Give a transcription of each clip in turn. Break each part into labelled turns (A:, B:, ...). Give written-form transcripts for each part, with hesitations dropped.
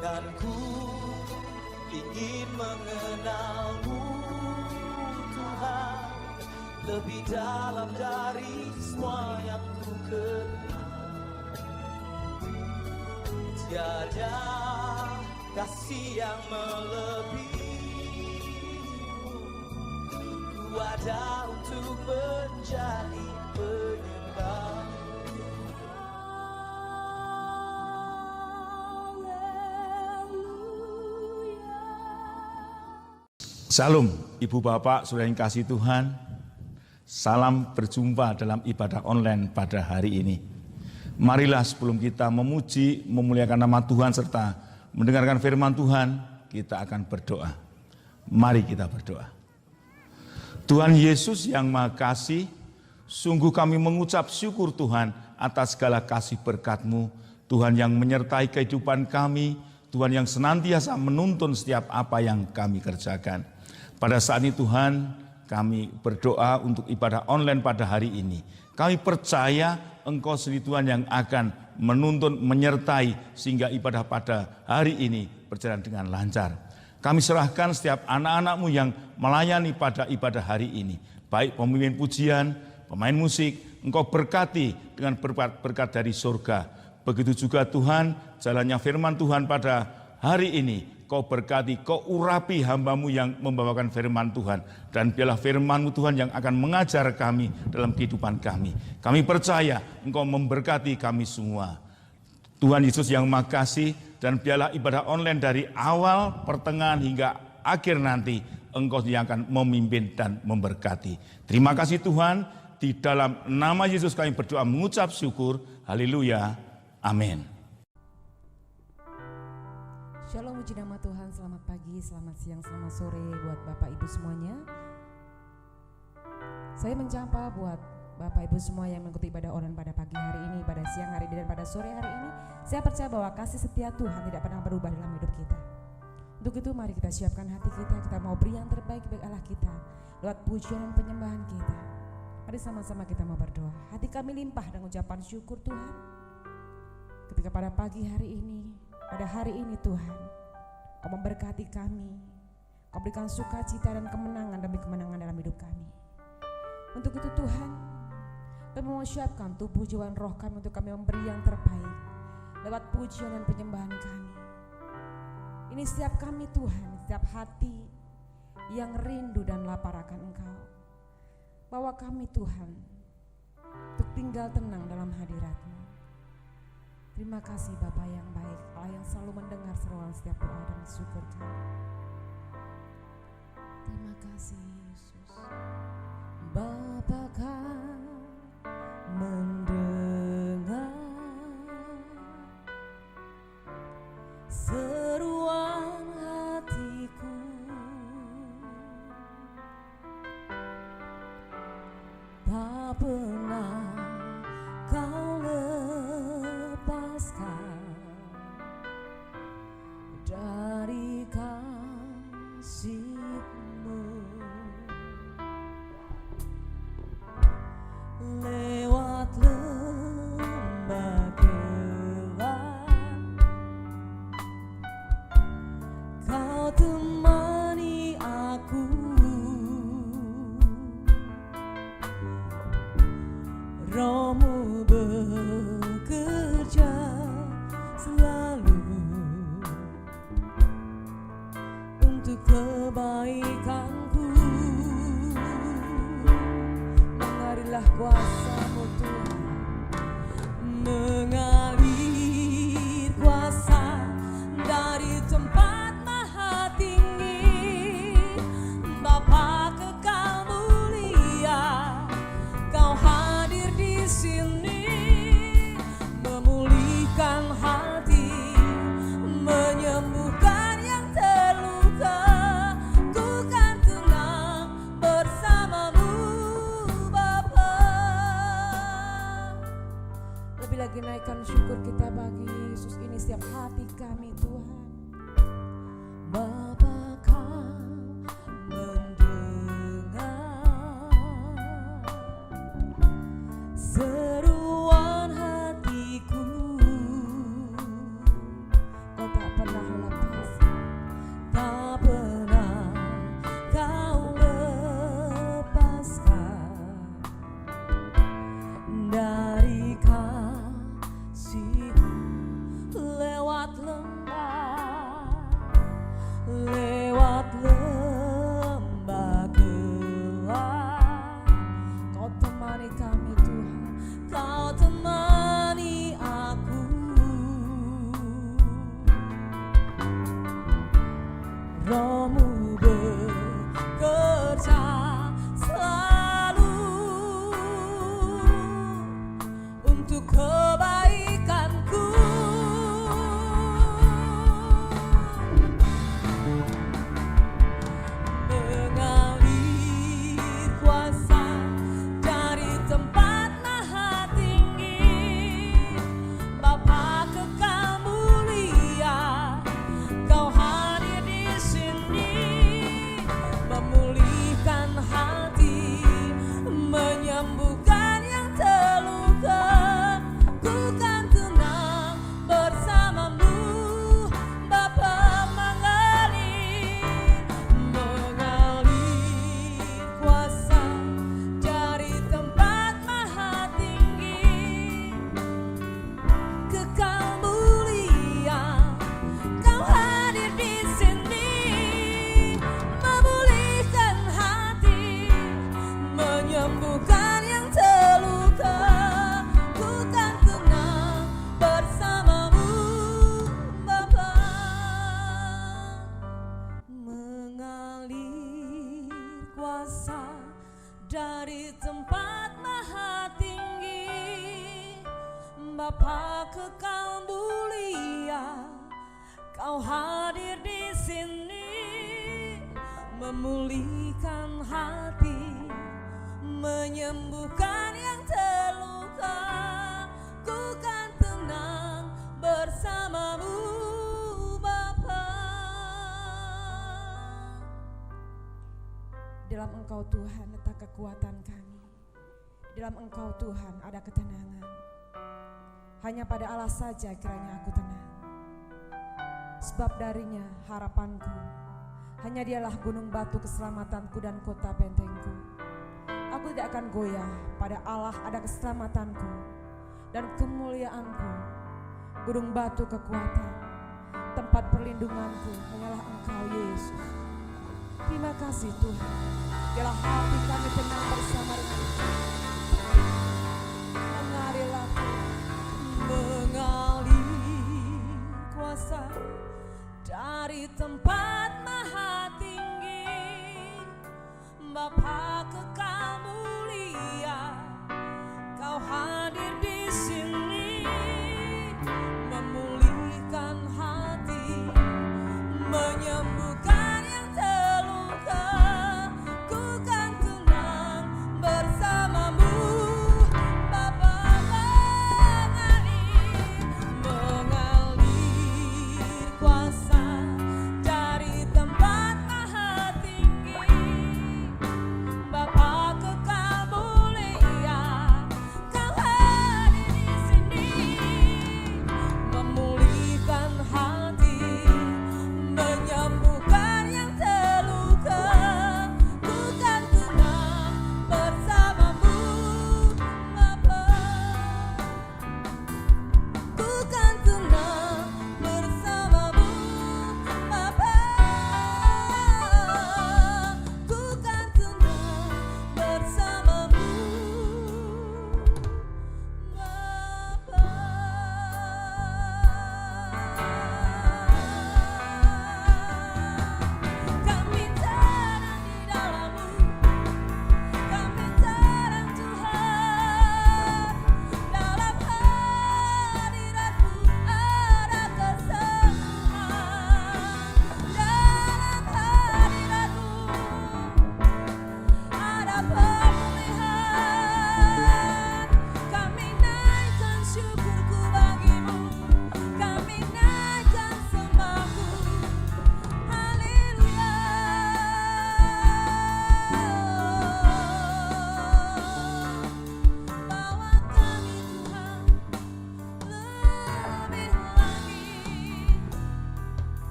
A: Dan ku ingin mengenalmu Tuhan, lebih dalam dari semua yang ku kenal. Tiada kasih yang melebihimu, ku ada untuk menjadi penyembah.
B: Salam Ibu Bapak, Saudara yang kasih Tuhan. Salam berjumpa dalam ibadah online pada hari ini. Marilah sebelum kita memuji, memuliakan nama Tuhan serta mendengarkan firman Tuhan, kita akan berdoa. Mari kita berdoa. Tuhan Yesus yang Maha Kasih, sungguh kami mengucap syukur Tuhan atas segala kasih berkat-Mu, Tuhan yang menyertai kehidupan kami, Tuhan yang senantiasa menuntun setiap apa yang kami kerjakan. Pada saat ini Tuhan, kami berdoa untuk ibadah online pada hari ini. Kami percaya Engkau sendiri Tuhan yang akan menuntun, menyertai sehingga ibadah pada hari ini berjalan dengan lancar. Kami serahkan setiap anak-anak-Mu yang melayani pada ibadah hari ini. Baik pemimpin pujian, pemain musik, Engkau berkati dengan berkat dari surga. Begitu juga Tuhan, jalannya firman Tuhan pada hari ini. Kau berkati, Kau urapi hamba-Mu yang membawakan firman Tuhan. Dan biarlah firman-Mu Tuhan yang akan mengajar kami dalam kehidupan kami. Kami percaya Engkau memberkati kami semua. Tuhan Yesus yang Maha Kasih, dan biarlah ibadah online dari awal, pertengahan hingga akhir nanti, Engkau yang akan memimpin dan memberkati. Terima kasih Tuhan, di dalam nama Yesus kami berdoa mengucap syukur. Haleluya. Amin.
C: Shalom, puji nama Tuhan, selamat pagi, selamat siang, selamat sore buat Bapak Ibu semuanya. Saya menyapa buat Bapak Ibu semua yang mengikuti ibadah online pada pagi hari ini, pada siang hari ini, dan pada sore hari ini. Saya percaya bahwa kasih setia Tuhan tidak pernah berubah dalam hidup kita. Untuk itu mari kita siapkan hati kita mau beri yang terbaik bagi Allah kita lewat pujian dan penyembahan kita. Mari sama-sama kita mau berdoa. Hati kami limpah dengan ucapan syukur Tuhan. Ketika pada pagi hari ini, pada hari ini Tuhan, Kau memberkati kami, Kau berikan sukacita dan kemenangan demi kemenangan dalam hidup kami. Untuk itu Tuhan, kami mau siapkan tubuh, jiwa, dan roh kami untuk kami memberi yang terbaik lewat pujian dan penyembahan kami. Ini setiap kami Tuhan, setiap hati yang rindu dan lapar akan Engkau. Bawa kami Tuhan untuk tinggal tenang dalam hadirat-Mu. Terima kasih Bapa yang baik, Allah yang selalu mendengar seruan setiap doa dan syukur kami. Terima kasih Yesus. Bapa kan mendengar seruan hatiku, tak pernah Kau lepaskan dari kasih-Mu. Lewat lembah gelap, Kau temani aku. Roh-Mu bekerja selalu untuk kebaikanku. Mengarilah kuasa-Mu Tuhan, mengalir kuasa dari tempat maha tinggi. Bapa kekal mulia, Kau hadir di sini, memulihkan hati, menyembuhkan yang terluka. Ku kan tenang bersama-Mu Bapa. Lebih lagi naikkan syukur kita bagi Yesus ini setiap hati kami Tuhan. Bapa kan mendengar kami Tuhan, Kau temani aku. Roh-Mu bekerja selalu untuk kebaikanku. Mengalir kuasa dari tempat maha tinggi, Bapa kekal mulia, Kau hadir di sini, memulihkan hati, menyembuhkan yang terluka. Ku kan tenang bersamamu, Bapa mengalir kuasa dari tempat maha tinggi, kekal mulia, Kau hadir di sini, memulihkan hati, menyembuhkan yang terluka. Ku kan tenang bersamamu, Bapa. Mengalir kuasa dari tempat maha tinggi, Bapa kekal mulia, Kau hadir di sini, memulihkan hati, menyembuhkan yang terluka. Ku kan tenang bersamamu, Bapa. Dalam Engkau Tuhan letak kekuatan kami. Dalam Engkau Tuhan ada ketenangan. Hanya pada Allah saja kiranya aku tenang. Sebab darinya harapanku, hanya Dialah gunung batu keselamatanku dan kota bentengku. Aku tidak akan goyah, pada Allah ada keselamatanku dan kemuliaanku. Gunung batu kekuatan, tempat perlindunganku hanyalah Engkau Yesus. Terima kasih Tuhan, biarlah hati kami tenang bersama dengan Mengalirlah mengalir kuasa dari tempat maha tinggi, Bapa kekal mulia, Kau hadir di sini, memulihkan hati, menyembuhkan yang terluka. Ku kan tenang bersamamu,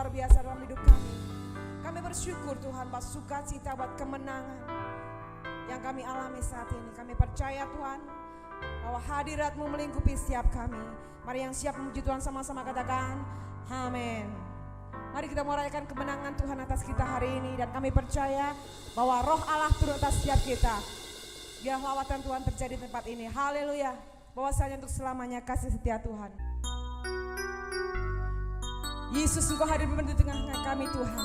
C: luar biasa dalam hidup kami. Kami bersyukur Tuhan buat sukacita, buat kemenangan yang kami alami saat ini. Kami percaya Tuhan bahwa hadirat-Mu melingkupi setiap kami. Mari yang siap memuji Tuhan sama-sama katakan amin. Mari kita merayakan kemenangan Tuhan atas kita hari ini. Dan kami percaya bahwa roh Allah turun atas setiap kita. Biar lawatan Tuhan terjadi di tempat ini. Haleluya. Bahwasanya untuk selamanya kasih setia Tuhan. Yesus, Engkau hadir di tengah-tengah kami Tuhan.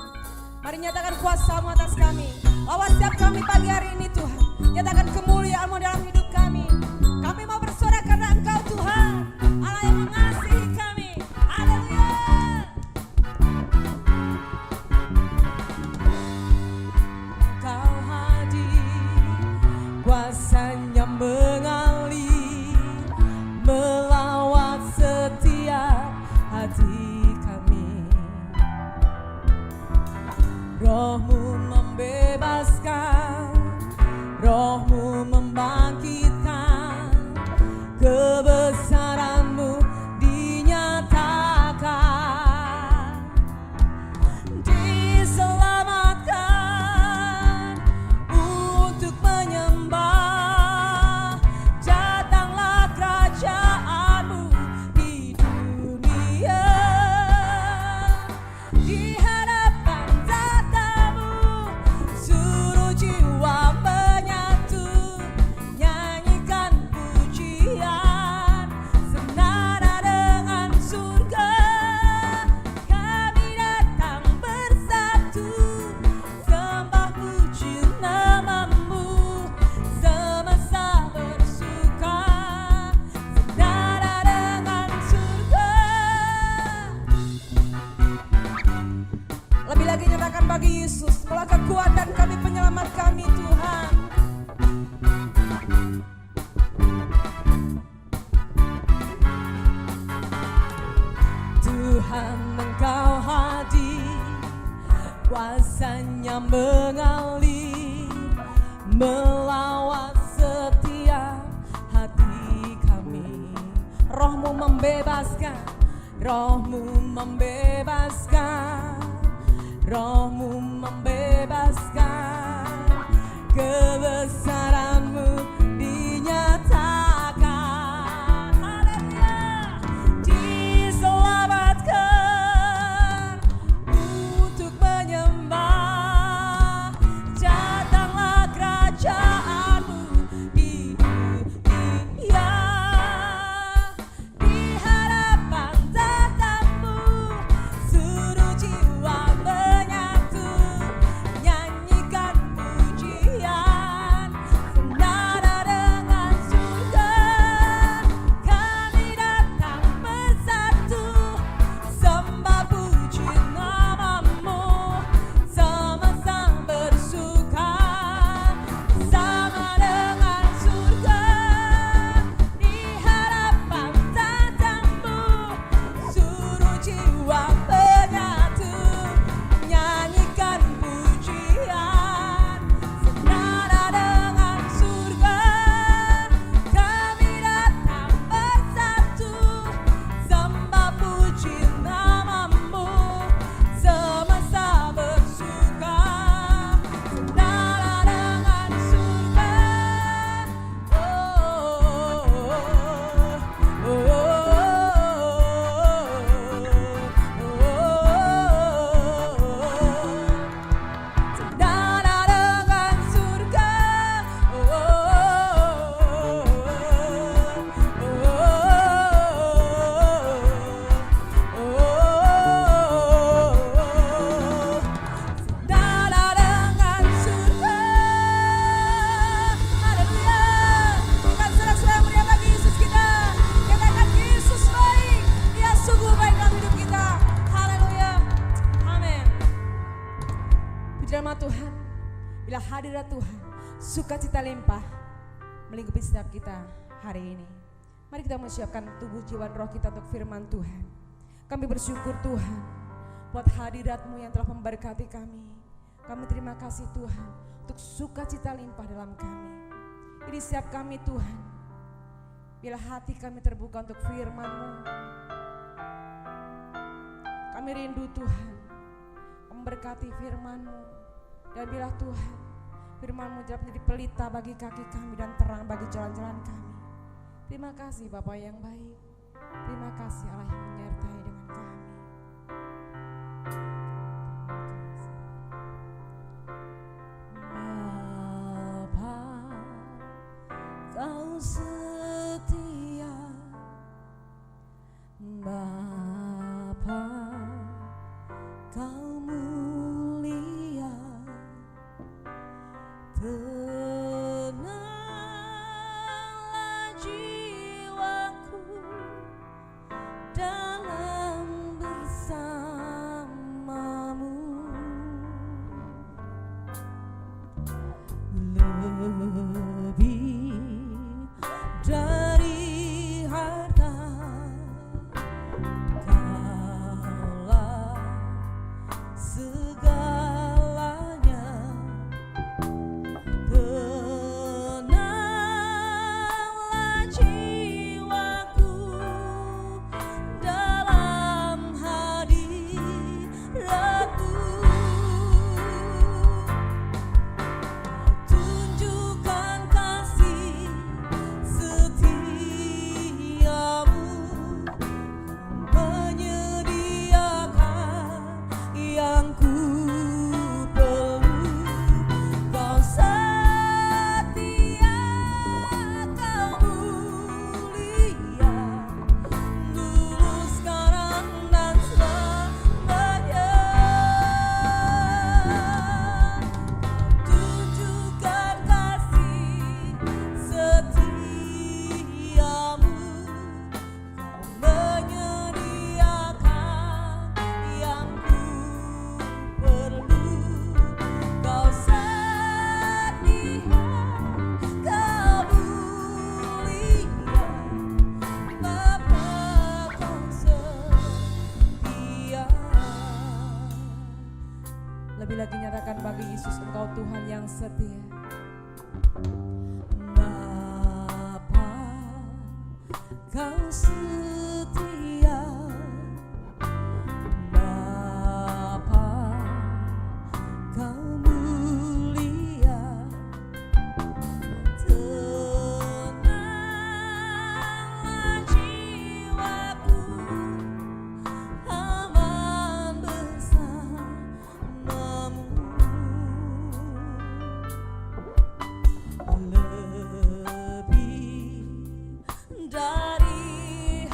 C: Mari nyatakan kuasa-Mu atas kami. Bahwa setiap kami pagi hari ini Tuhan, nyatakan kemuliaan-Mu dalam hidup kami. Kami mau bersorak karena Engkau Tuhan, Allah yang mengasihi kami. Haleluya. Engkau hadir, kuasanya mengalir, melawat setiap hati. Roh-Mu membebaskan, Roh-Mu membangkitkan, kebesaran-Mu dinyatakan, diselamatkan untuk menyembah. Datanglah kerajaan-Mu di dunia, di hadapan jiwa menyatu, nyanyikan pujian, senada dengan surga. Kami datang bersatu, sembah puji nama-Mu, semesta bersuka, senada dengan surga. Lebih lagi nyatakan bagi Yesus, bola kekuatan kami, penyelamat kami Tuhan. Tuhan, Engkau hadir, kuasanya mengalir, melawat setiap hati kami. Roh-Mu membebaskan, Roh-Mu membebaskan, Roh-Mu membebaskan, kebesaran-Mu dinyatakan. Haleluya. Diselamatkan untuk menyembah. Datanglah kerajaan-Mu di dunia, di hadapan tatap-Mu, seluruh jiwa menyatu, nyanyikan pujian, senada dengan surga. Kami datang bersatu, sembah puji nama-Mu, semesta bersuka, sama dengan surga. Di hadapan tatap-Mu, seluruh jiwa menyatu, nyanyikan pujian, senada dengan surga. Kami datang bersatu, sembah puji nama-Mu, semesta bersuka, senada dengan surga. Senada dengan surga. Senada dengan surga. Haleluya. Bukan sorak-sorai yang meriah bagi Yesus kita. Katakan Yesus baik, Dia sungguh baik dalam hidup kita. Haleluya. Amin. Puji nama Tuhan. Bila hadirat Tuhan, sukacita limpah melingkupi setiap kita hari ini. Mari kita menyiapkan tubuh, jiwa, dan roh kita untuk firman Tuhan. Kami bersyukur Tuhan buat hadirat-Mu yang telah memberkati kami. Kami terima kasih Tuhan untuk sukacita limpah dalam kami. Ini setiap kami Tuhan, bila hati kami terbuka untuk firman-Mu, kami rindu Tuhan memberkati firman-Mu. Dan bilah Tuhan, firman-Mu menjadi pelita bagi kaki kami dan terang bagi jalan-jalan kami. Terima kasih Bapa yang baik. Terima kasih Allah yang menyertai dengan kami. Bapa, Kau setia. Bapa, Kau mulia. Tenanglah jiwaku dalam bersamamu. Lebih dari harta, Kaulah segalanya. Tenanglah jiwaku dalam hadirat-Mu. Tunjukkan kasih setiamu, menyediakan yang ku perlu. Kau setia, Kau mulia, dulu, sekarang, dan selamanya. Tunjukkan kasih setiamu, Kau menyediakan yang ku perlu. Kau setia, Kau mulia, Bapa, Kau setia. Lebih lagi nyatakan bagi Yesus, Engkau Tuhan yang setia. Bapa, Kau setia. Bapa, Kau mulia. Tenanglah jiwaku, aman bersamamu. Lebih dari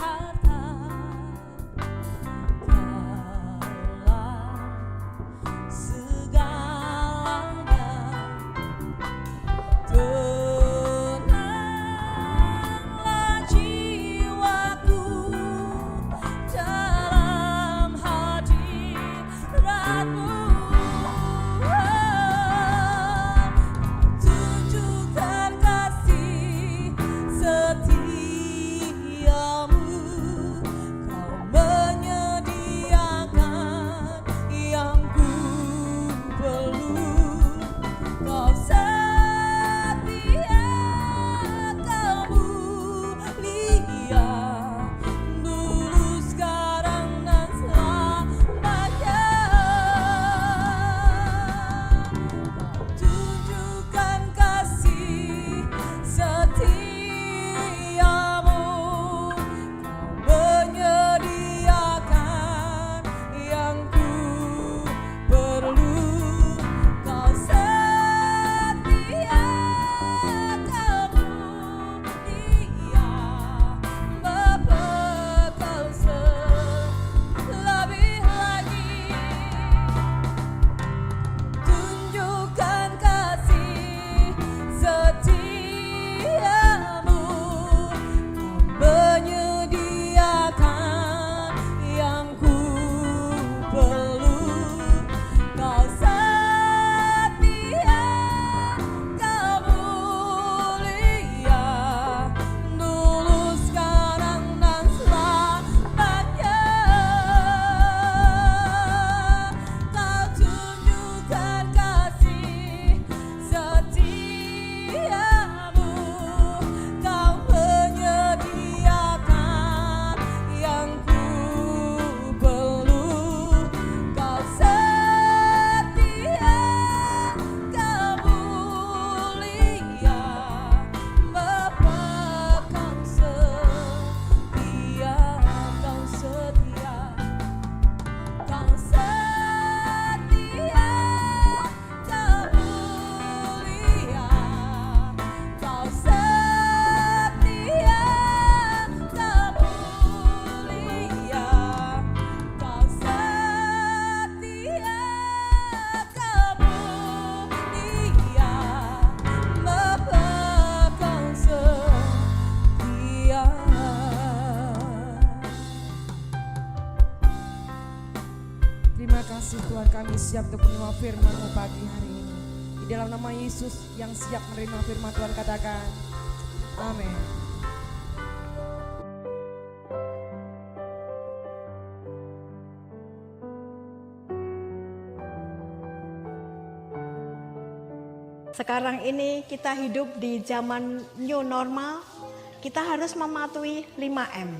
C: kasih Tuhan, kami siap untuk menerima firman-Mu pagi hari ini. Di dalam nama Yesus yang siap menerima firman Tuhan, katakan amin.
D: Sekarang ini kita hidup di zaman new normal, kita harus mematuhi 5M.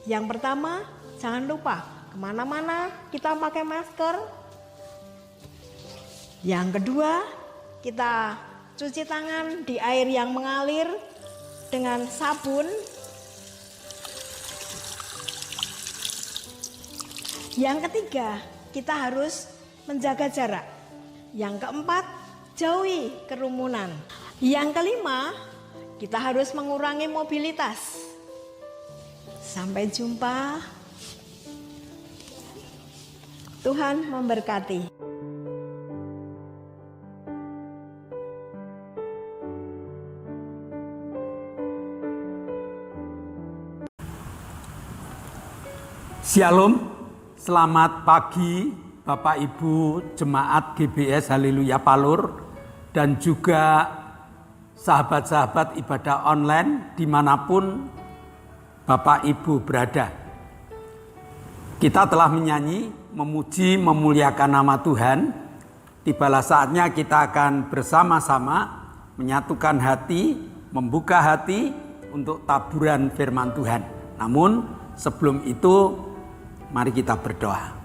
D: Yang pertama, jangan lupa kemana-mana kita pakai masker. Yang kedua, kita cuci tangan di air yang mengalir dengan sabun. Yang ketiga, kita harus menjaga jarak. Yang keempat, jauhi kerumunan. Yang kelima, kita harus mengurangi mobilitas. Sampai jumpa. Tuhan memberkati.
E: Shalom, selamat pagi Bapak Ibu Jemaat GBS Haleluya Palur dan juga sahabat-sahabat ibadah online dimanapun Bapak Ibu berada. Kita telah menyanyi, memuji, memuliakan nama Tuhan. Tibalah saatnya kita akan bersama-sama menyatukan hati, membuka hati untuk taburan firman Tuhan. Namun sebelum itu, mari kita berdoa.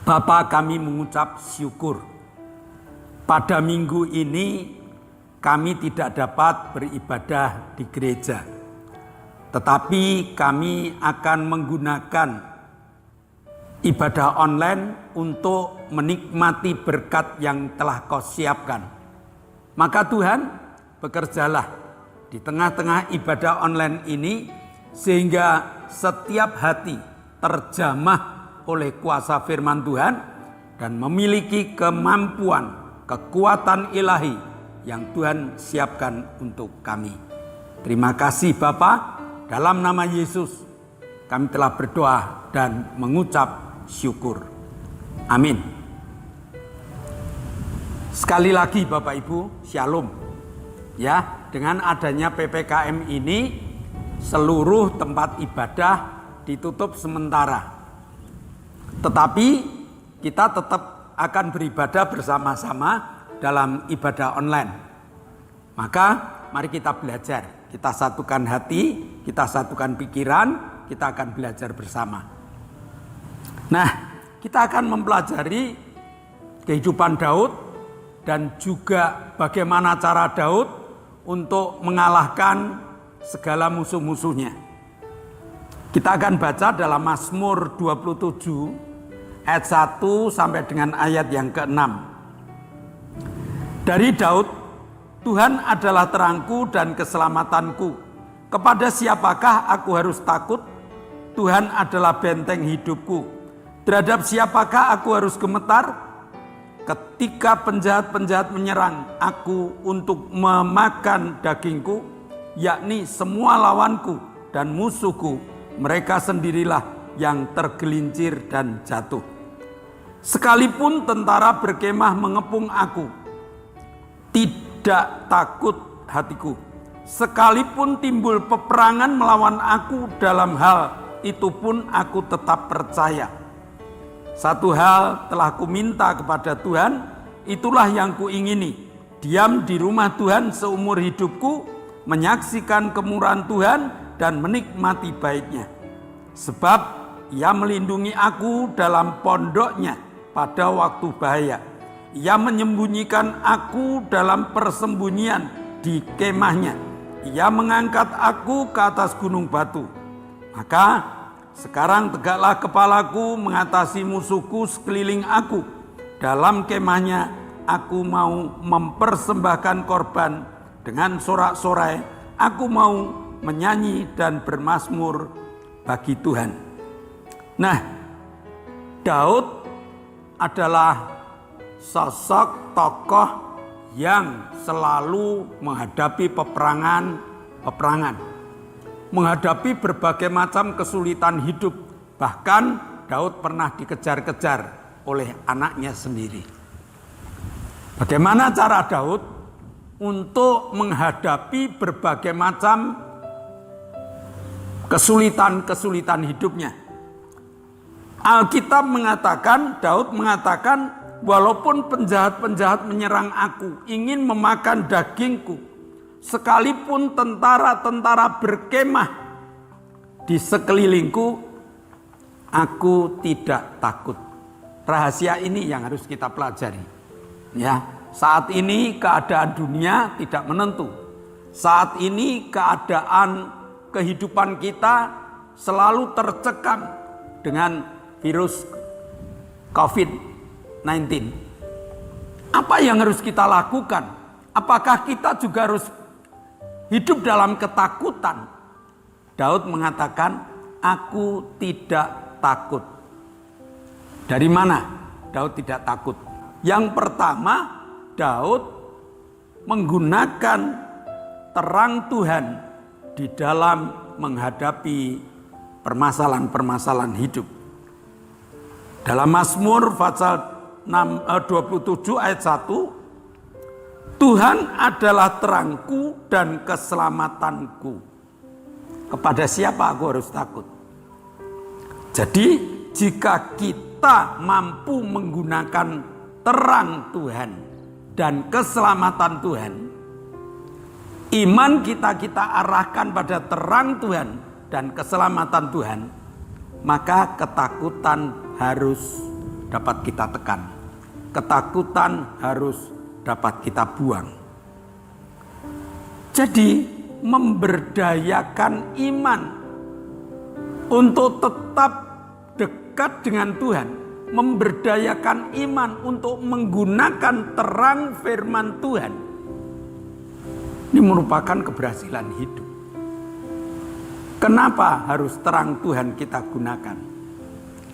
E: Bapa, kami mengucap syukur. Pada minggu ini kami tidak dapat beribadah di gereja. Tetapi kami akan menggunakan ibadah online untuk menikmati berkat yang telah Kau siapkan. Maka Tuhan, bekerjalah di tengah-tengah ibadah online ini sehingga setiap hati terjamah oleh kuasa firman Tuhan dan memiliki kemampuan, kekuatan ilahi yang Tuhan siapkan untuk kami. Terima kasih Bapa, dalam nama Yesus kami telah berdoa dan mengucap syukur. Amin. Sekali lagi Bapak Ibu, shalom. Ya, dengan adanya PPKM ini seluruh tempat ibadah ditutup sementara. Tetapi kita tetap akan beribadah bersama-sama dalam ibadah online. Maka mari kita belajar, kita satukan hati, kita satukan pikiran, kita akan belajar bersama. Nah, kita akan mempelajari kehidupan Daud dan juga bagaimana cara Daud untuk mengalahkan segala musuh-musuhnya. Kita akan baca dalam Mazmur 27 ayat 1 sampai dengan ayat yang ke-6. Dari Daud, Tuhan adalah terangku dan keselamatanku. Kepada siapakah aku harus takut? Tuhan adalah benteng hidupku. Terhadap siapakah aku harus gemetar? Ketika penjahat-penjahat menyerang aku untuk memakan dagingku, yakni semua lawanku dan musuhku, mereka sendirilah yang tergelincir dan jatuh. Sekalipun tentara berkemah mengepung aku, tidak takut hatiku. Sekalipun timbul peperangan melawan aku, dalam hal itu pun aku tetap percaya. Satu hal telah kuminta kepada Tuhan, itulah yang kuingini, diam di rumah Tuhan seumur hidupku, menyaksikan kemurahan Tuhan dan menikmati baiknya. Sebab Ia melindungi aku dalam pondoknya pada waktu bahaya. Ia menyembunyikan aku dalam persembunyian di kemahnya. Ia mengangkat aku ke atas gunung batu. Maka sekarang tegaklah kepalaku mengatasi musuhku sekeliling aku. Dalam kemahnya aku mau mempersembahkan korban dengan sorak-sorai. Aku mau menyanyi dan bermazmur bagi Tuhan. Nah, Daud adalah sosok tokoh yang selalu menghadapi peperangan, menghadapi berbagai macam kesulitan hidup, bahkan Daud pernah dikejar-kejar oleh anaknya sendiri. Bagaimana cara Daud untuk menghadapi berbagai macam kesulitan-kesulitan hidupnya? Alkitab mengatakan, Daud mengatakan, walaupun penjahat-penjahat menyerang aku, ingin memakan dagingku, sekalipun tentara-tentara berkemah di sekelilingku, aku tidak takut. Rahasia ini yang harus kita pelajari. Ya, saat ini keadaan dunia tidak menentu. Saat ini keadaan kehidupan kita selalu tercekam dengan virus COVID-19. Apa yang harus kita lakukan? Apakah kita juga harus hidup dalam ketakutan? Daud mengatakan, aku tidak takut. Dari mana Daud tidak takut? Yang pertama, Daud menggunakan terang Tuhan di dalam menghadapi permasalahan-permasalahan hidup. Dalam Mazmur pasal 27 ayat 1, Tuhan adalah terangku dan keselamatanku. Kepada siapa aku harus takut? Jadi jika kita mampu menggunakan terang Tuhan dan keselamatan Tuhan, iman kita arahkan pada terang Tuhan dan keselamatan Tuhan, maka ketakutan harus dapat kita tekan. Ketakutan harus dapat kita buang. Jadi memberdayakan iman untuk tetap dekat dengan Tuhan, memberdayakan iman untuk menggunakan terang firman Tuhan, ini merupakan keberhasilan hidup. Kenapa harus terang Tuhan kita gunakan?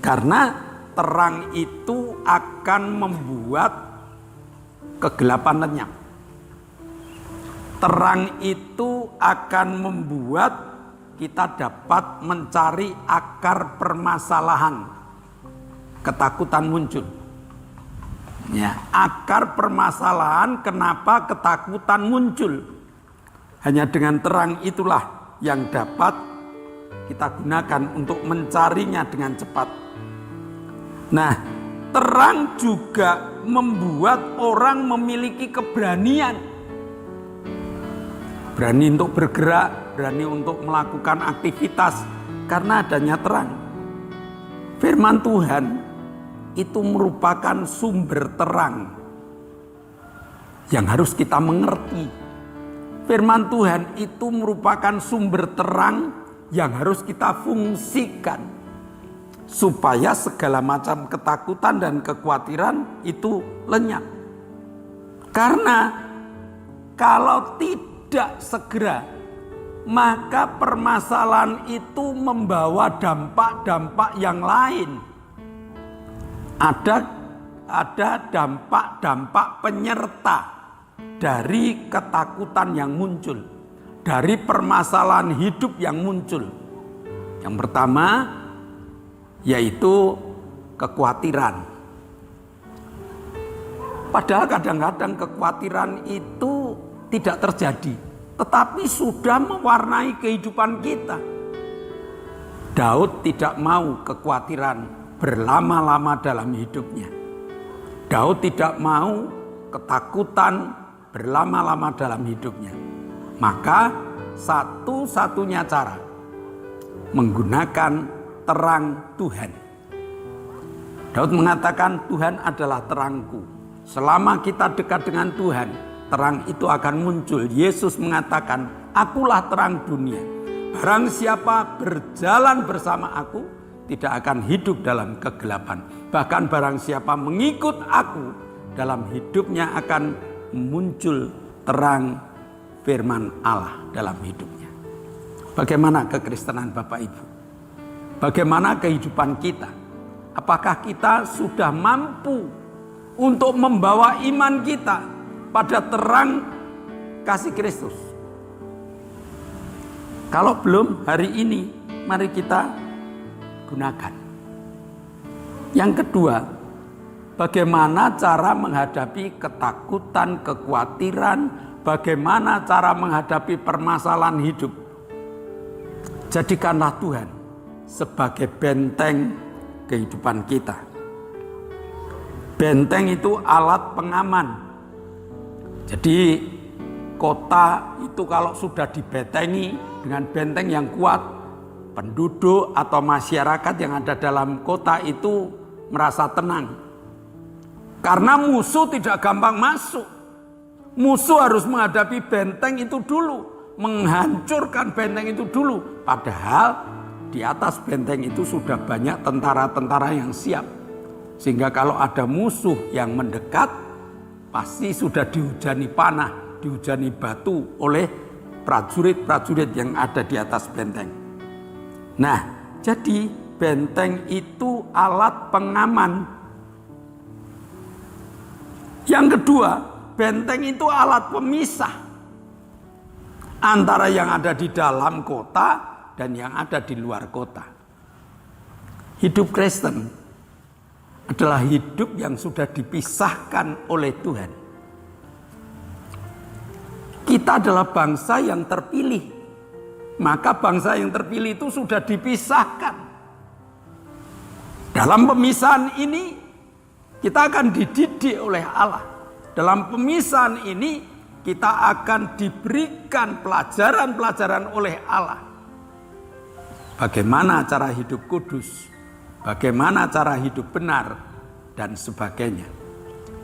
E: Karena terang itu akan membuat kegelapan lenyap. Terang itu akan membuat kita dapat mencari akar permasalahan. Ketakutan muncul. Ya, akar permasalahan kenapa ketakutan muncul. Hanya dengan terang itulah yang dapat kita gunakan untuk mencarinya dengan cepat. Nah, terang juga membuat orang memiliki keberanian. Berani untuk bergerak, berani untuk melakukan aktivitas karena adanya terang. Firman Tuhan itu merupakan sumber terang yang harus kita mengerti. Firman Tuhan itu merupakan sumber terang yang harus kita fungsikan supaya segala macam ketakutan dan kekhawatiran itu lenyap. Karena kalau tidak segera, maka permasalahan itu membawa dampak-dampak yang lain. Ada dampak-dampak penyerta dari ketakutan yang muncul, dari permasalahan hidup yang muncul. Yang pertama yaitu kekhawatiran. Padahal kadang-kadang kekhawatiran itu tidak terjadi, tetapi sudah mewarnai kehidupan kita. Daud tidak mau kekhawatiran berlama-lama dalam hidupnya. Daud tidak mau ketakutan berlama-lama dalam hidupnya. Maka satu-satunya cara menggunakan terang Tuhan. Daud mengatakan, Tuhan adalah terangku. Selama kita dekat dengan Tuhan, terang itu akan muncul. Yesus mengatakan, akulah terang dunia. Barang siapa berjalan bersama aku, tidak akan hidup dalam kegelapan. Bahkan barang siapa mengikut aku, dalam hidupnya akan muncul terang firman Allah dalam hidupnya. Bagaimana kekristenan Bapak Ibu? Bagaimana kehidupan kita? Apakah kita sudah mampu untuk membawa iman kita pada terang kasih Kristus? Kalau belum, hari ini mari kita gunakan. Yang kedua, bagaimana cara menghadapi ketakutan, kekhawatiran, bagaimana cara menghadapi permasalahan hidup. Jadikanlah Tuhan sebagai benteng kehidupan kita. Benteng itu alat pengaman. Jadi kota itu kalau sudah dibentengi dengan benteng yang kuat, penduduk atau masyarakat yang ada dalam kota itu merasa tenang. Karena musuh tidak gampang masuk. Musuh harus menghadapi benteng itu dulu, menghancurkan benteng itu dulu. Padahal di atas benteng itu sudah banyak tentara-tentara yang siap. Sehingga kalau ada musuh yang mendekat, pasti sudah dihujani panah, dihujani batu oleh prajurit-prajurit yang ada di atas benteng. Nah, jadi benteng itu alat pengaman. Yang kedua, benteng itu alat pemisah antara yang ada di dalam kota dan yang ada di luar kota. Hidup Kristen adalah hidup yang sudah dipisahkan oleh Tuhan. Kita adalah bangsa yang terpilih. Maka bangsa yang terpilih itu sudah dipisahkan. Dalam pemisahan ini kita akan dididik oleh Allah. Dalam pemisahan ini kita akan diberikan pelajaran-pelajaran oleh Allah. Bagaimana cara hidup kudus, bagaimana cara hidup benar, dan sebagainya.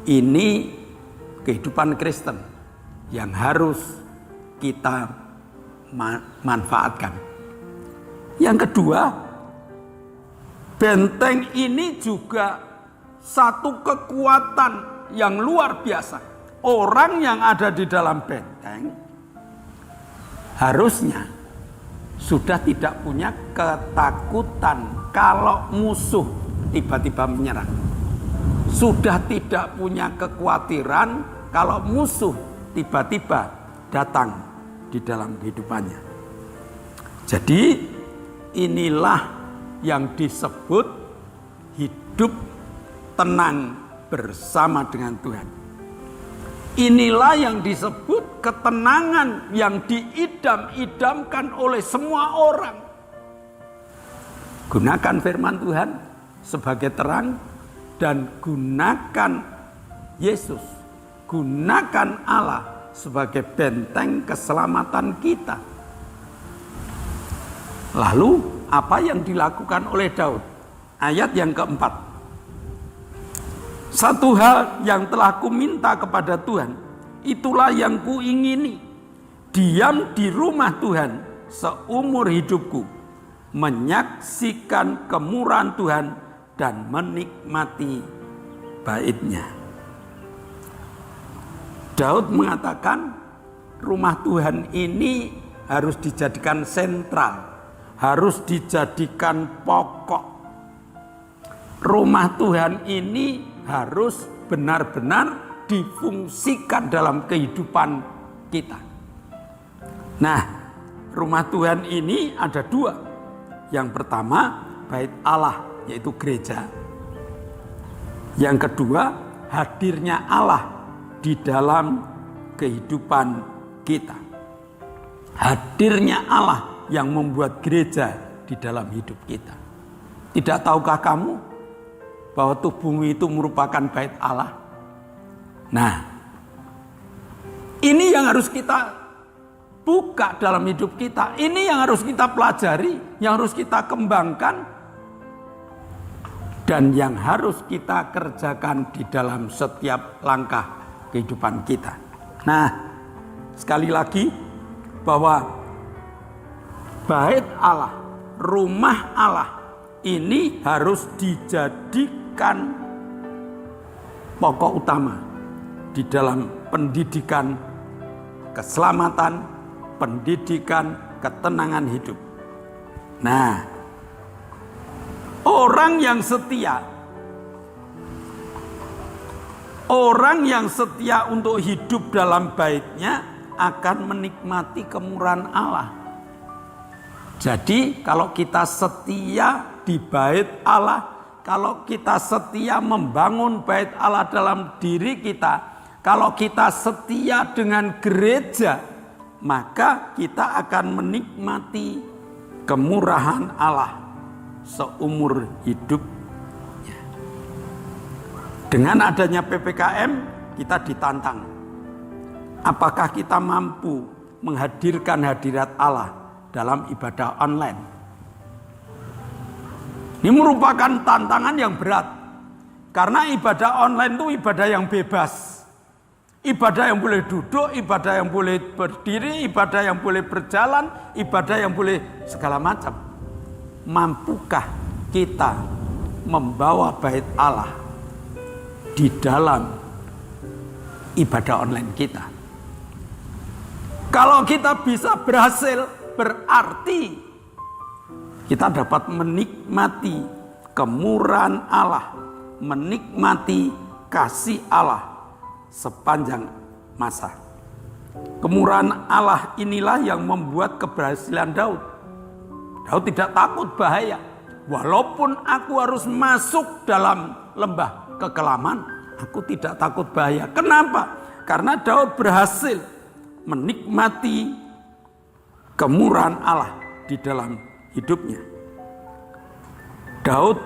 E: Ini kehidupan Kristen yang harus kita manfaatkan. Yang kedua, benteng ini juga satu kekuatan yang luar biasa. Orang yang ada di dalam benteng harusnya sudah tidak punya ketakutan kalau musuh tiba-tiba menyerang. Sudah tidak punya kekhawatiran kalau musuh tiba-tiba datang di dalam kehidupannya. Jadi inilah yang disebut hidup tenang bersama dengan Tuhan. Inilah yang disebut ketenangan yang diidam-idamkan oleh semua orang. Gunakan firman Tuhan sebagai terang dan gunakan Yesus, gunakan Allah sebagai benteng keselamatan kita. Lalu apa yang dilakukan oleh Daud? Ayat yang keempat. Satu hal yang telah kuminta kepada Tuhan, itulah yang kuingini, diam di rumah Tuhan seumur hidupku, menyaksikan kemurahan Tuhan dan menikmati bait-Nya. Daud mengatakan rumah Tuhan ini harus dijadikan sentral, harus dijadikan pokok. Rumah Tuhan ini harus benar-benar difungsikan dalam kehidupan kita. Nah, rumah Tuhan ini ada dua. Yang pertama, bait Allah, yaitu gereja. Yang kedua, hadirnya Allah di dalam kehidupan kita. Hadirnya Allah yang membuat gereja di dalam hidup kita. Tidak tahukah kamu bahwa tubuhmu itu merupakan bait Allah? Nah, ini yang harus kita buka dalam hidup kita. Ini yang harus kita pelajari, yang harus kita kembangkan, dan yang harus kita kerjakan di dalam setiap langkah kehidupan kita. Nah, sekali lagi bahwa bait Allah, rumah Allah ini harus dijadikan pokok utama di dalam pendidikan keselamatan, pendidikan ketenangan hidup. Nah, orang yang setia untuk hidup dalam bait-Nya akan menikmati kemurahan Allah. Jadi kalau kita setia di bait Allah, kalau kita setia membangun bait Allah dalam diri kita, kalau kita setia dengan gereja, maka kita akan menikmati kemurahan Allah seumur hidupnya. Dengan adanya PPKM, kita ditantang. Apakah kita mampu menghadirkan hadirat Allah dalam ibadah online? Ini merupakan tantangan yang berat. Karena ibadah online itu ibadah yang bebas. Ibadah yang boleh duduk, ibadah yang boleh berdiri, ibadah yang boleh berjalan, ibadah yang boleh segala macam. Mampukah kita membawa bait Allah di dalam ibadah online kita? Kalau kita bisa berhasil, berarti kita dapat menikmati kemurahan Allah, menikmati kasih Allah sepanjang masa. Kemurahan Allah inilah yang membuat keberhasilan Daud. Daud tidak takut bahaya. Walaupun aku harus masuk dalam lembah kekelaman, aku tidak takut bahaya. Kenapa? Karena Daud berhasil menikmati kemurahan Allah di dalam hidupnya. Daud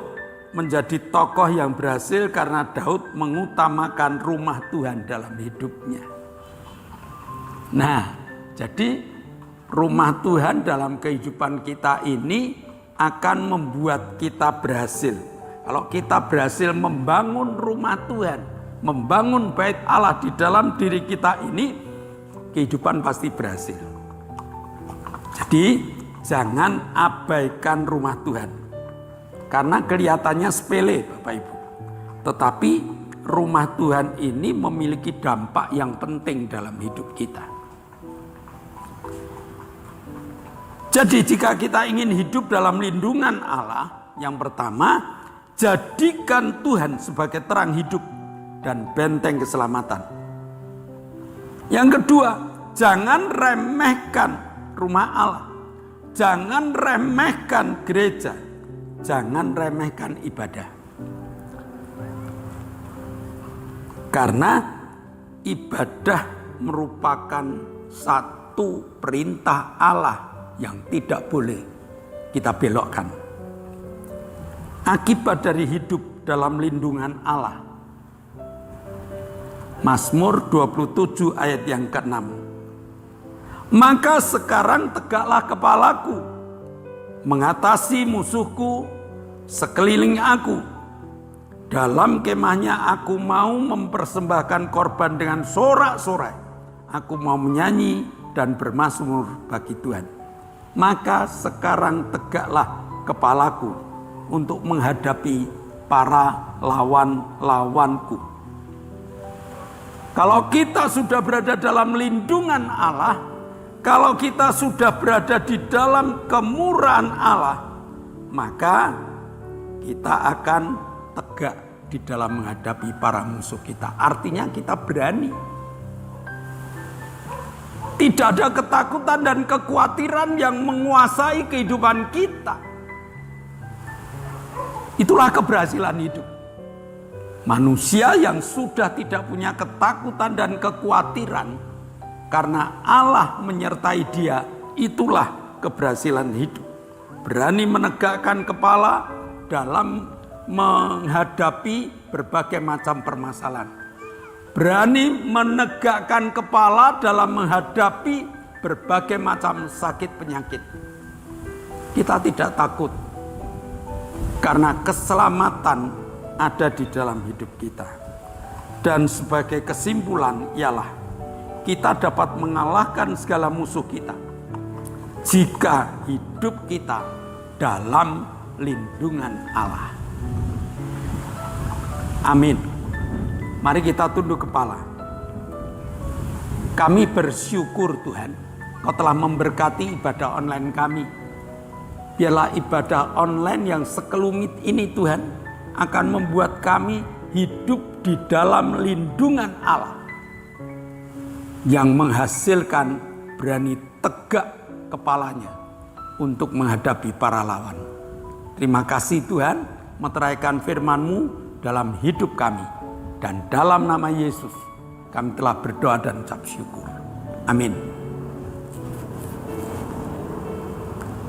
E: menjadi tokoh yang berhasil karena Daud mengutamakan rumah Tuhan dalam hidupnya. Nah, jadi rumah Tuhan dalam kehidupan kita ini akan membuat kita berhasil. Kalau kita berhasil membangun rumah Tuhan, membangun bait Allah di dalam diri kita ini, kehidupan pasti berhasil. Jadi jangan abaikan rumah Tuhan. Karena kelihatannya sepele Bapak Ibu. Tetapi rumah Tuhan ini memiliki dampak yang penting dalam hidup kita. Jadi jika kita ingin hidup dalam lindungan Allah, yang pertama, jadikan Tuhan sebagai terang hidup dan benteng keselamatan. Yang kedua, jangan remehkan rumah Allah. Jangan remehkan gereja, jangan remehkan ibadah. Karena ibadah merupakan satu perintah Allah yang tidak boleh kita belokkan. Akibat dari hidup dalam lindungan Allah. Mazmur 27 ayat yang ke-6. Maka sekarang tegaklah kepalaku, mengatasi musuhku sekeliling aku. Dalam kemahnya aku mau mempersembahkan korban dengan sorak-sorai. Aku mau menyanyi dan bermazmur bagi Tuhan. Maka sekarang tegaklah kepalaku untuk menghadapi para lawan-lawanku. Kalau kita sudah berada dalam lindungan Allah, kalau kita sudah berada di dalam kemurahan Allah, maka kita akan tegak di dalam menghadapi para musuh kita. Artinya kita berani. Tidak ada ketakutan dan kekhawatiran yang menguasai kehidupan kita. Itulah keberhasilan hidup. Manusia yang sudah tidak punya ketakutan dan kekhawatiran karena Allah menyertai dia, itulah keberhasilan hidup. Berani menegakkan kepala dalam menghadapi berbagai macam permasalahan. Berani menegakkan kepala dalam menghadapi berbagai macam sakit penyakit. Kita tidak takut karena keselamatan ada di dalam hidup kita. Dan sebagai kesimpulan ialah kita dapat mengalahkan segala musuh kita jika hidup kita dalam lindungan Allah. Amin. Mari kita tunduk kepala. Kami bersyukur Tuhan, Kau telah memberkati ibadah online kami. Biarlah ibadah online yang sekelumit ini Tuhan akan membuat kami hidup di dalam lindungan Allah yang menghasilkan berani tegak kepalanya untuk menghadapi para lawan. Terima kasih Tuhan, meteraikan firman-Mu dalam hidup kami. Dan dalam nama Yesus kami telah berdoa dan ucap syukur. Amin.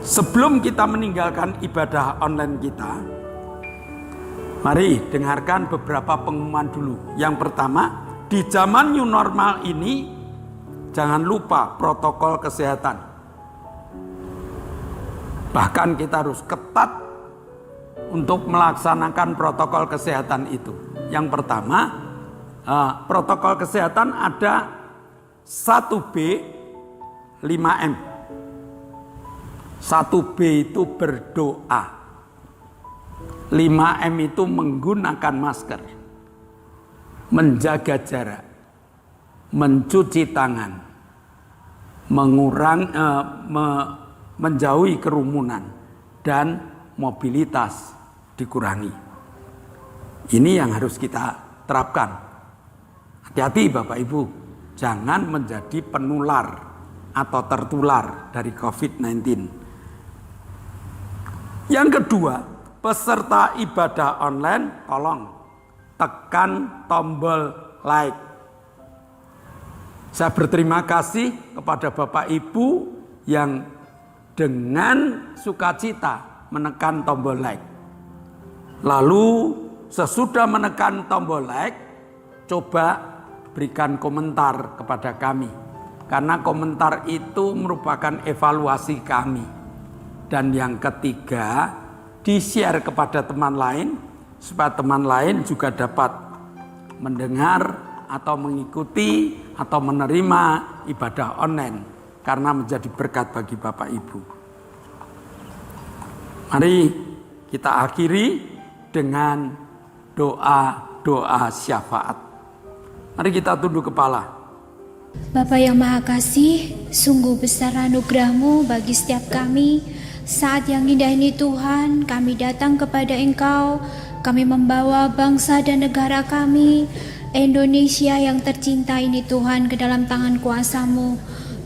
E: Sebelum kita meninggalkan ibadah online kita, mari dengarkan beberapa pengumuman dulu. Yang pertama, di zaman new normal ini jangan lupa protokol kesehatan. Bahkan kita harus ketat untuk melaksanakan protokol kesehatan itu. Yang pertama, protokol kesehatan ada 1B, 5M. 1B itu berdoa. 5M itu menggunakan masker, menjaga jarak, mencuci tangan, menjauhi kerumunan, dan mobilitas dikurangi. Ini yang harus kita terapkan. Hati-hati Bapak Ibu, jangan menjadi penular atau tertular dari COVID-19. Yang kedua, peserta ibadah online, tolong tekan tombol like. Saya berterima kasih kepada Bapak Ibu yang dengan sukacita menekan tombol like. Lalu sesudah menekan tombol like, coba berikan komentar kepada kami. Karena komentar itu merupakan evaluasi kami. Dan yang ketiga, di-share kepada teman lain, supaya teman lain juga dapat mendengar atau mengikuti atau menerima ibadah online. Karena menjadi berkat bagi Bapak Ibu. Mari kita akhiri dengan doa syafaat. Mari kita tunduk kepala.
F: Bapa yang Maha Kasih, sungguh besar anugerah-Mu bagi setiap kami. Saat yang indah ini Tuhan, kami datang kepada Engkau. Kami membawa bangsa dan negara kami, Indonesia yang tercinta ini Tuhan, ke dalam tangan kuasa-Mu.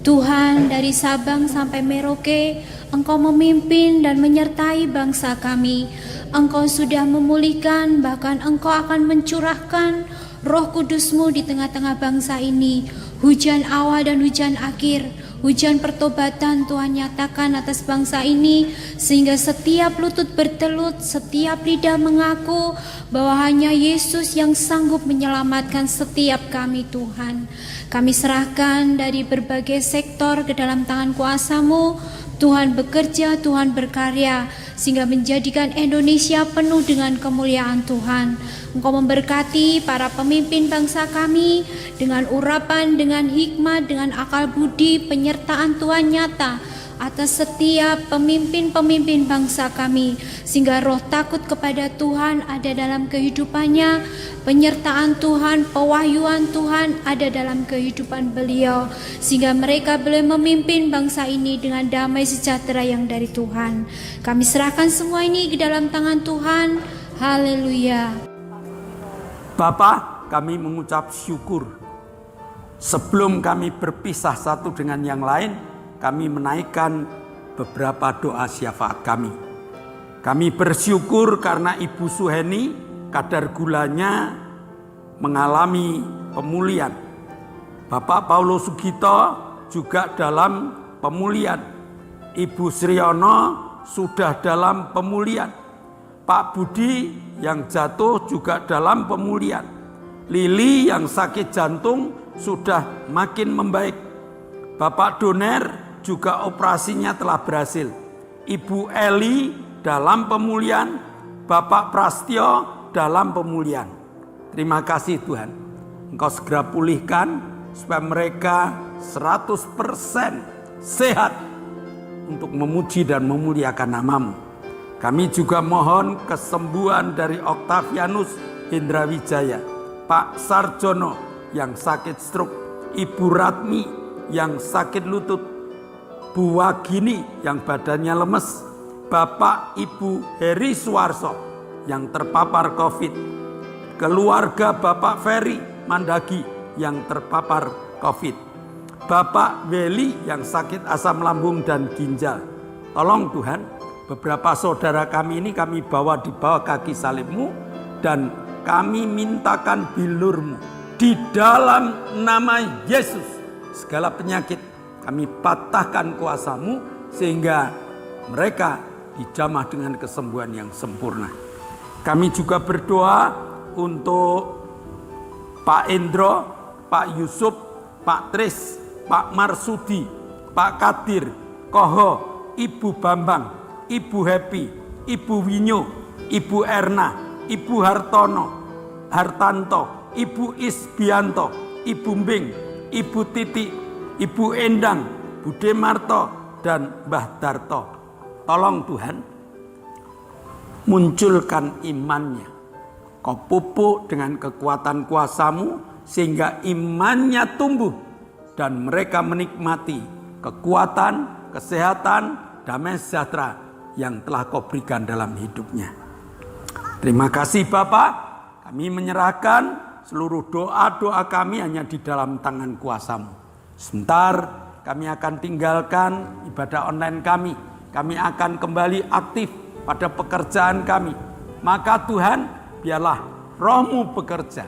F: Tuhan, dari Sabang sampai Merauke, Engkau memimpin dan menyertai bangsa kami. Engkau sudah memulihkan, bahkan Engkau akan mencurahkan Roh Kudus-Mu di tengah-tengah bangsa ini. Hujan awal dan hujan akhir, hujan pertobatan Tuhan nyatakan atas bangsa ini, sehingga setiap lutut bertelut, setiap lidah mengaku bahwa hanya Yesus yang sanggup menyelamatkan setiap kami Tuhan. Kami serahkan dari berbagai sektor ke dalam tangan kuasa-Mu. Tuhan bekerja, Tuhan berkarya, sehingga menjadikan Indonesia penuh dengan kemuliaan Tuhan. Engkau memberkati para pemimpin bangsa kami dengan urapan, dengan hikmat, dengan akal budi, penyertaan Tuhan nyata atas setiap pemimpin-pemimpin bangsa kami, sehingga roh takut kepada Tuhan ada dalam kehidupannya, penyertaan Tuhan, pewahyuan Tuhan ada dalam kehidupan beliau, sehingga mereka boleh memimpin bangsa ini dengan damai sejahtera yang dari Tuhan. Kami serahkan semua ini ke dalam tangan Tuhan. Haleluya.
E: Bapa, kami mengucap syukur. Sebelum kami berpisah satu dengan yang lain, kami menaikkan beberapa doa syafaat kami. Kami bersyukur karena Ibu Suheni kadar gulanya mengalami pemulihan. Bapak Paulus Sugito juga dalam pemulihan. Ibu Sriono sudah dalam pemulihan. Pak Budi yang jatuh juga dalam pemulihan. Lili yang sakit jantung sudah makin membaik. Bapak Doner juga operasinya telah berhasil. Ibu Eli dalam pemulihan, Bapak Prastio dalam pemulihan. Terima kasih Tuhan. Engkau segera pulihkan supaya mereka 100% sehat untuk memuji dan memuliakan nama-Mu. Kami juga mohon kesembuhan dari Oktavianus Hindrawijaya, Pak Sarjono yang sakit stroke, Ibu Ratmi yang sakit lutut, Bu Wagini yang badannya lemes, Bapak Ibu Heri Suwarso yang terpapar COVID, keluarga Bapak Ferry Mandagi yang terpapar COVID, Bapak Weli yang sakit asam lambung dan ginjal. Tolong Tuhan, beberapa saudara kami ini kami bawa di bawah kaki salib-Mu, dan kami mintakan bilur-Mu. Di dalam nama Yesus, segala penyakit kami patahkan kuasa-Mu, sehingga mereka dijamah dengan kesembuhan yang sempurna. Kami juga berdoa untuk Pak Endro, Pak Yusuf, Pak Tris, Pak Marsudi, Pak Kadir, Koho, Ibu Bambang, Ibu Happy, Ibu Winyo, Ibu Erna, Ibu Hartanto, Ibu Isbianto, Ibu Mbing, Ibu Titi, Ibu Endang, Bude Marto, dan Mbah Darto. Tolong Tuhan, munculkan imannya. Kau pupuk dengan kekuatan kuasa-Mu, sehingga imannya tumbuh dan mereka menikmati kekuatan, kesehatan, damai sejahtera yang telah Kau berikan dalam hidupnya. Terima kasih Bapak, kami menyerahkan seluruh doa-doa kami hanya di dalam tangan kuasa-Mu. Sebentar kami akan tinggalkan ibadah online kami. Kami akan kembali aktif pada pekerjaan kami. Maka Tuhan, biarlah Roh-Mu bekerja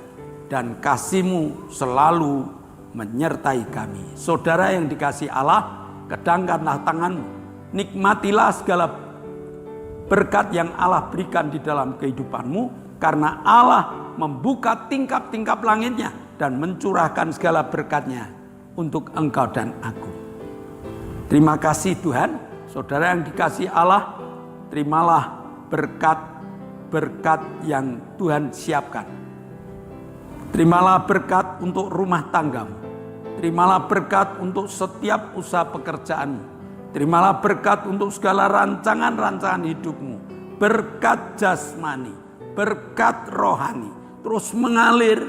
E: dan kasih-Mu selalu menyertai kami. Saudara yang dikasihi Allah, kedangkanlah tangan-Mu. Nikmatilah segala berkat yang Allah berikan di dalam kehidupan-Mu, karena Allah membuka tingkap-tingkap langitnya dan mencurahkan segala berkat-Nya untuk engkau dan aku. Terima kasih Tuhan. Saudara yang dikasihi Allah, terimalah berkat-berkat yang Tuhan siapkan. Terimalah berkat untuk rumah tanggamu. Terimalah berkat untuk setiap usaha pekerjaanmu. Terimalah berkat untuk segala rancangan-rancangan hidupmu. Berkat jasmani, berkat rohani, terus mengalir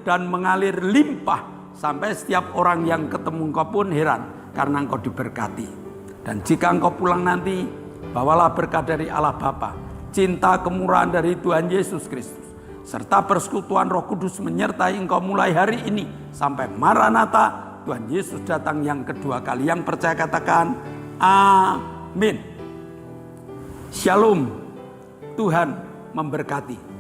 E: dan mengalir limpah, sampai setiap orang yang ketemu engkau pun heran karena engkau diberkati. Dan jika engkau pulang nanti, bawalah berkat dari Allah Bapa, cinta kemurahan dari Tuhan Yesus Kristus, serta persekutuan Roh Kudus menyertai engkau mulai hari ini sampai Maranatha, Tuhan Yesus datang yang kedua kali. Yang percaya katakan amin. Shalom. Tuhan memberkati.